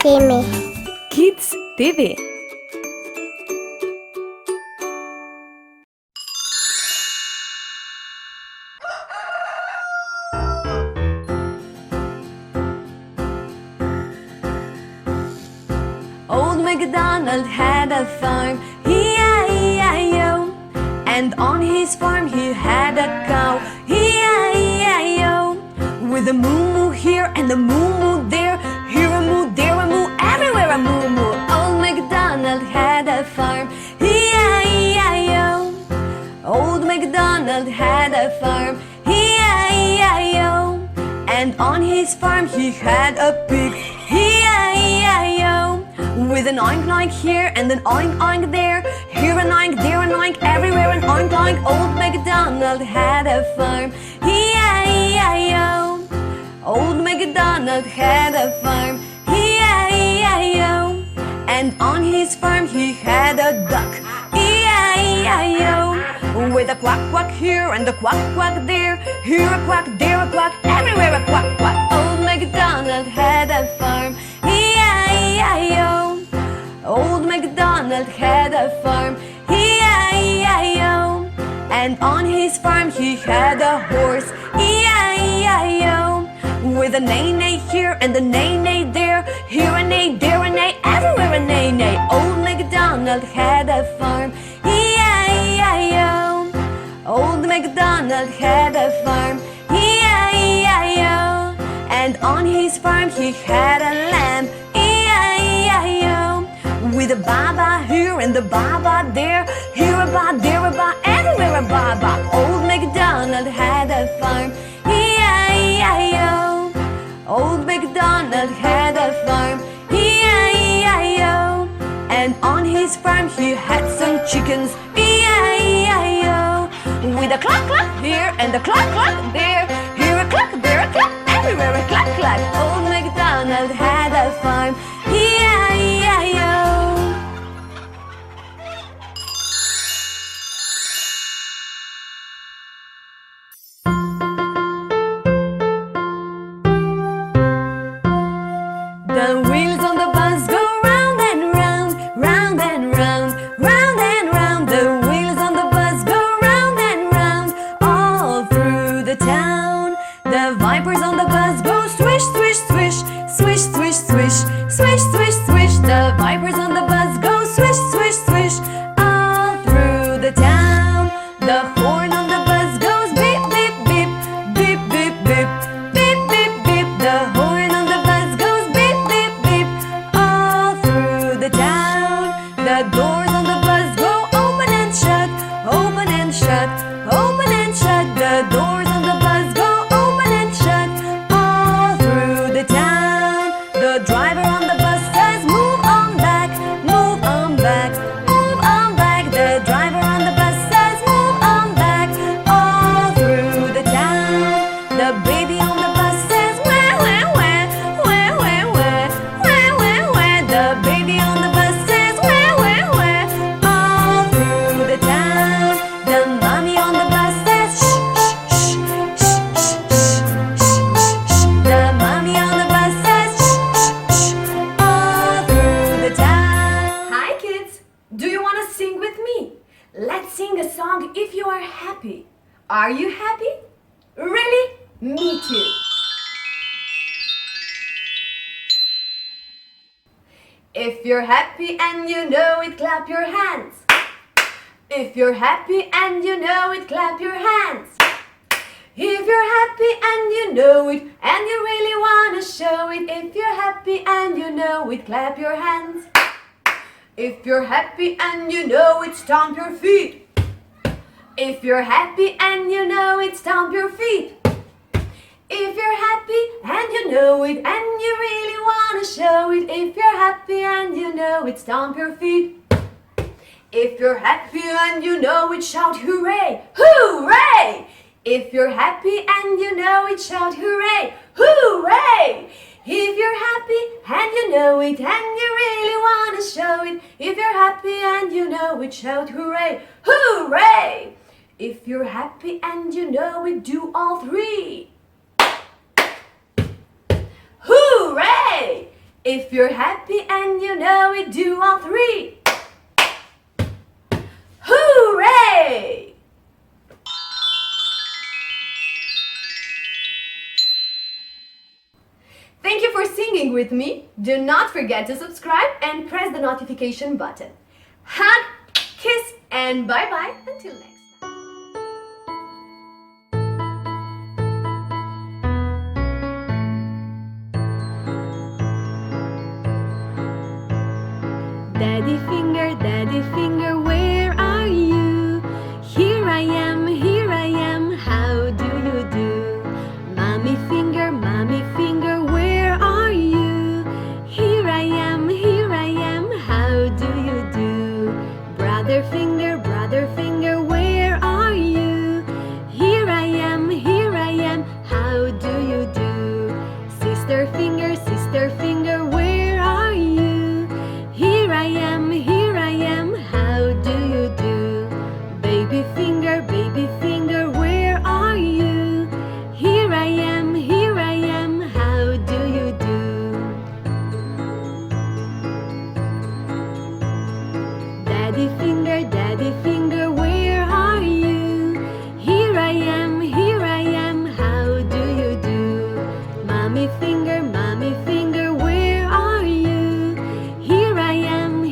Timmy Kids TV. Old McDonald had a farm, E-I-E-I-O. And on his farm he had a cow, E-I-E-I-O. With a moo-moo here and a moo-moo there, here a moo, there a moo, everywhere a moo-moo. Old MacDonald had a farm, E-I-E-I-O. Old MacDonald had a farm, E-I-E-I-O. And on his farm he had a pig, E-I-E-I-O. With an oink-oink here and an oink-oink there, here an oink, there an oink, everywhere an oink-oink. Old MacDonald had a farm, E-I-E-I-O. Old MacDonald had a farm, E-I-E-I-O. And on his farm he had a duck, E-I-E-I-O. With a quack-quack here and a quack-quack there, here a quack, there a quack, everywhere a quack-quack. Old MacDonald had a farm, E-I-E-I-O. Old MacDonald had a farm, E-I-E-I-O. And on his farm he had a horse, E-I-E-I-O. With a neigh-neigh here and a neigh-neigh there, here a neigh, there a neigh, everywhere a neigh-neigh. Old MacDonald had a farm, E-I-E-I-O. Old MacDonald had a farm, E-I-E-I-O. And on his farm he had a lamb, E-I-E-I-O. With a baba here and a baba there, here a ba, there a ba, everywhere a baba. Old MacDonald had a farm, E-I-E-I-O. Old MacDonald had a farm, E-I-E-I-O. And on his farm he had some chickens, E-I-E-I-O. With a cluck-cluck here and a cluck-cluck there, here a cluck, there a cluck, everywhere a cluck-cluck. Old MacDonald had a farm, E-I-E-I-O. The wheels on the bus go round and round, round and round, round and round. The wheels on the bus go round and round, all through the town. The vipers on the bus go swish, swish, swish, swish, swish, swish, swish, swish, swish. The vipers on the bus go swish, swish, swish, all through the town. The horn on the bus goes beep, beep, beep, beep, beep, beep, beep, beep, beep. The horn on the bus goes beep, beep, beep, all through the town. The doors on the bus go open and shut, open and shut, open and shut. The doors on the bus go open and shut, all through the town. The driver on the bus says move on back, move on back, move on back. The driver on the bus says move on back, all through the town. The baby on the bus says where, where, where, where, where, where, where, where, where. The baby on the bus says where, where, where, all through the town. The mommy on the bus says shh, shh, shh, shh, shh, shh, shh, shh. The mommy on the bus says shh, shh, shh, all through the town. Hi kids, do you want to sing with me? Let's sing a song if you are happy. Are you happy? Really? Me too. If you're happy and you know it, clap your hands. If you're happy and you know it, clap your hands. If you're happy and you know it, and you really want to show it. If you're happy and you know it, clap your hands. If you're happy and you know it, stomp your feet. If you're happy and you know it, stomp your feet. If you're happy and you know it, and you really want to show it. If you're happy and you know it, stomp your feet. If you're happy and you know it, shout hooray, hooray! If you're happy and you know it, shout hooray, hooray! If you're happy and you know it, and you really want to show it. If you're happy and you know it, shout hooray, hooray! If you're happy and you know it, do all three. Hooray! If you're happy and you know it, do all three. Hooray! Thank you for singing with me. Do not forget to subscribe and press the notification button. Hug, kiss, and bye-bye until next time. Daddy finger, where are you? Here I am, how do you do? Mommy finger, where are you? Here I am, how do you do? Brother finger, where are you? Here I am, how do you do? Sister finger, where are you? Here I am, how do you do? Baby finger, where are you? Here I am, how do you do? Daddy finger, where are you? Here I am, how do you do? Mommy finger, where are you? Here I am,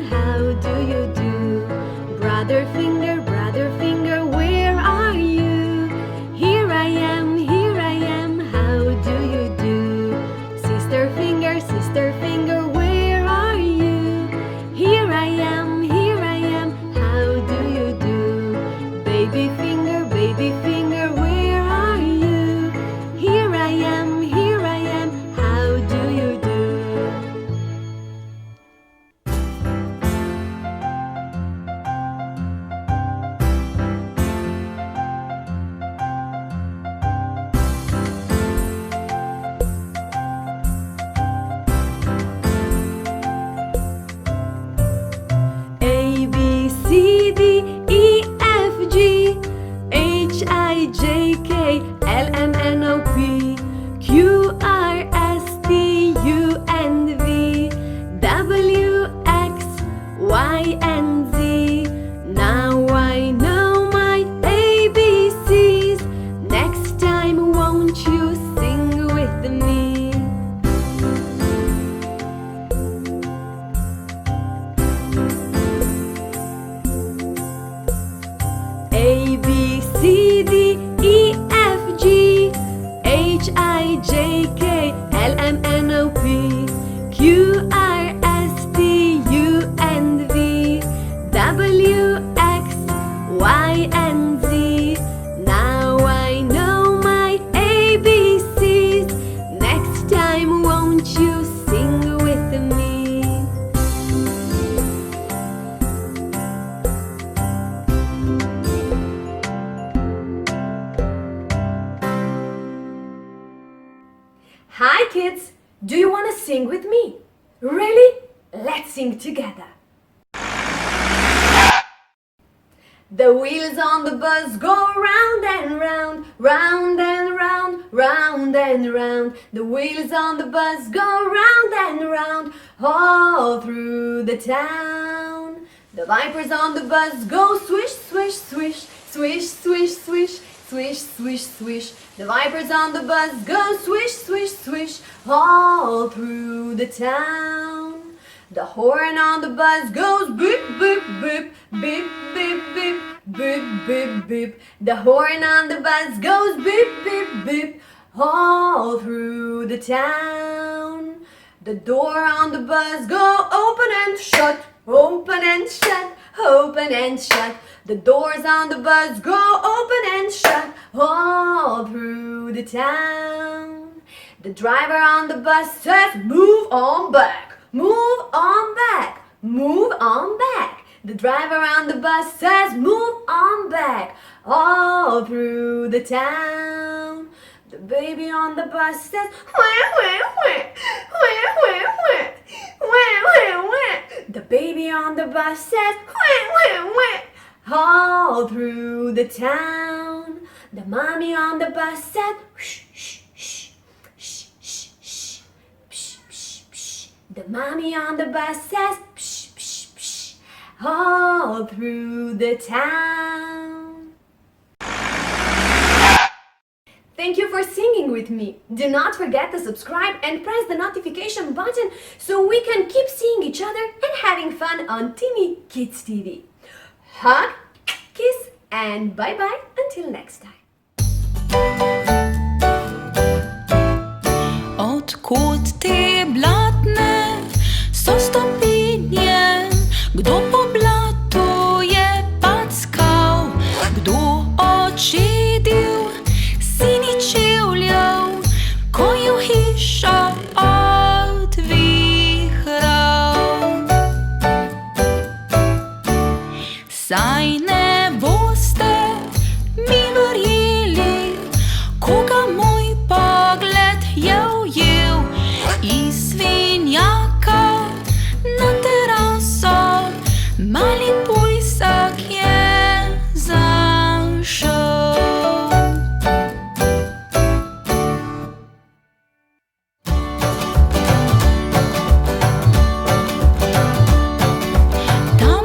how do you do? Brother finger, where are you? Here I am, how do you do? Sister finger, where are you? Here I am, how do you do? Baby finger, where are you? Here I am, how do you do? A, B, C, D, E, F, G, H, I, J, K, L, M, N, O, P, Q, R, S, T, U, and V, W, X, Y, and Z. Now I know my ABCs. Next time won't you sing with me? A, B, C, D, E, F, G, H, I, J, K, L, M, N, O, P, Q, R, S, T, U, and V, W, X, Y, and Z. Now I know my ABCs. Next time won't you sing with me? Hi kids! Do you want to sing with me? Really? Let's sing together. The wheels on the bus go round and round, round and round, round and round. The wheels on the bus go round and round, all through the town. The vipers on the bus go swish, swish, swish, swish, swish, swish, swish, swish, swish. The vipers on the bus go swish, swish, swish, all through the town. The horn on the bus goes beep, beep, beep, beep, beep, beep, beep, beep, beep. The horn on the bus goes beep, beep, beep, all through the town. The door on the bus go open and shut, open and shut, open and shut. The doors on the bus go open and shut, all through the town. The driver on the bus says, move on back, move on back, move on back. The driver on the bus says, move on back, all through the town. The baby on the bus says, wah, wah, wah, wah, wah, wah, wah, wah, wah. The baby on the bus says, wah, wah, wah, all through the town. The mommy on the bus said, shh, shh, shh, shh, shh, shh, shh, shh. Mommy on the bus says psh, psh, psh, all through the town. Thank you for singing with me. Do not forget to subscribe and press the notification button so we can keep seeing each other and having fun on Timmy Kids TV. Hug, kiss, and bye-bye until next time. Odkud te blatne so stopinje, kdo po blatu je packal, kdo odšedil sini čevljev, ko ju hiša odvihral. Saj ne boste mi verjeli, koga moj pogled je ujel iz svinjaka na teraso, mali pujsak je zašel. Tam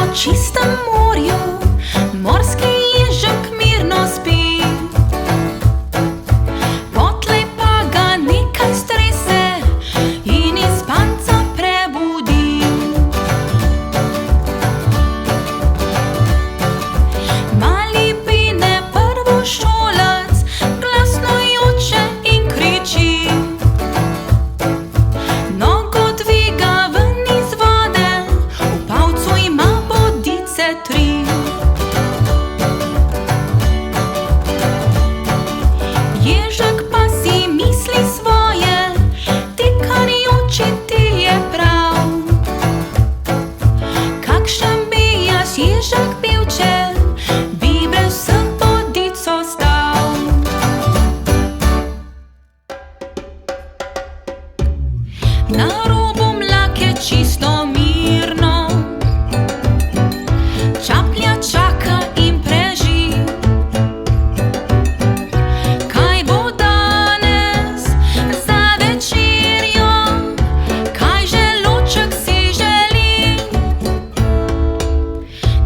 v čistem morju morski ježek mirno spi, potlej pa ga nekaj strese in iz spanca prebudi. Mali bine prvošolec glasno joče in kriči, nogo dviga ven iz vode, v palcu ima bodice 3. Ježek pa si misli svoje, ti kar joči ti je prav. Kakšen bi jaz ježek bil, če bi brez vsem bodic ostal. Na robu mlake čisto mirno, Čaplja čaka in preži. Kaj bo danes za večerjo, kaj želoček si želi?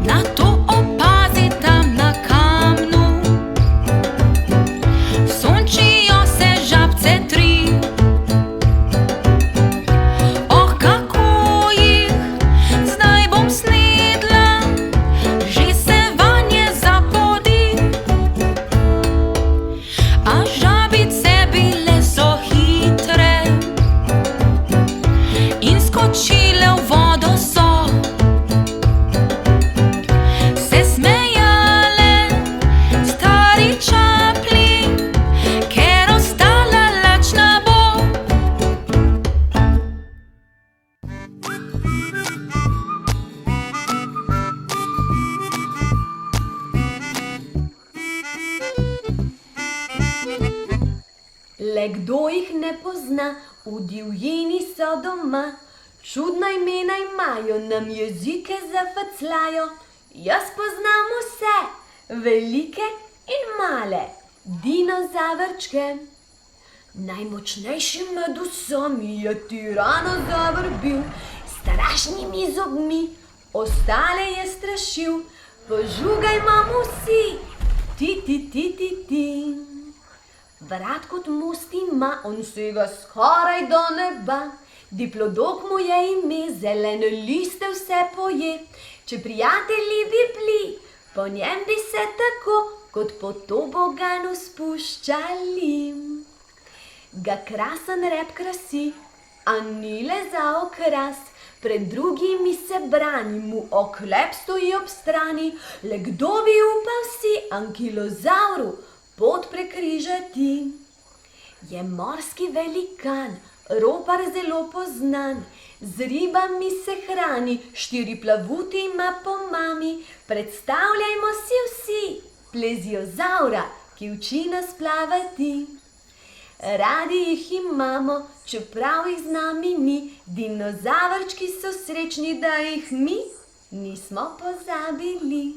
Nato opazi tam na kamnu, sončijo se žabce 3. Oh, kako jih zdaj bom snedla, že se vanje zapodi. A žabice bile so hitre in skočile v vodo so, se smejale stari Čaplji, ker ostala lačna bo. Le kdo jih ne pozna, v divjini so doma. Čudna imena imajo, nam jezike zafacljajo. Jaz poznam vse, velike in male dinozavrčke. Najmočnejši med vsemi je tiranozaver bil, s strašnimi zobmi, ostale je strašil. Požugajmo mu vsi, ti, ti, ti, ti, ti. Vrat kot most ima, on sega skoraj do neba. Diplodok mu je ime, zelene liste vse poje. Če prijatelji bi bili, po njem bi se tako, kot po toboganu spuščali. Ga krasen rep krasi, a ni le za okras. Pred drugimi se brani, mu oklep stoji ob strani. Le kdo bi upal si ankilozavru pot prekrižati? Je morski velikan, ropar zelo poznan, z ribami se hrani, 4 plavuti ima po mami. Predstavljajmo si vsi pleziozavra, ki uči nas plavati. Radi jih imamo, čeprav jih z nami ni, dinozavrčki so srečni, da jih mi nismo pozabili.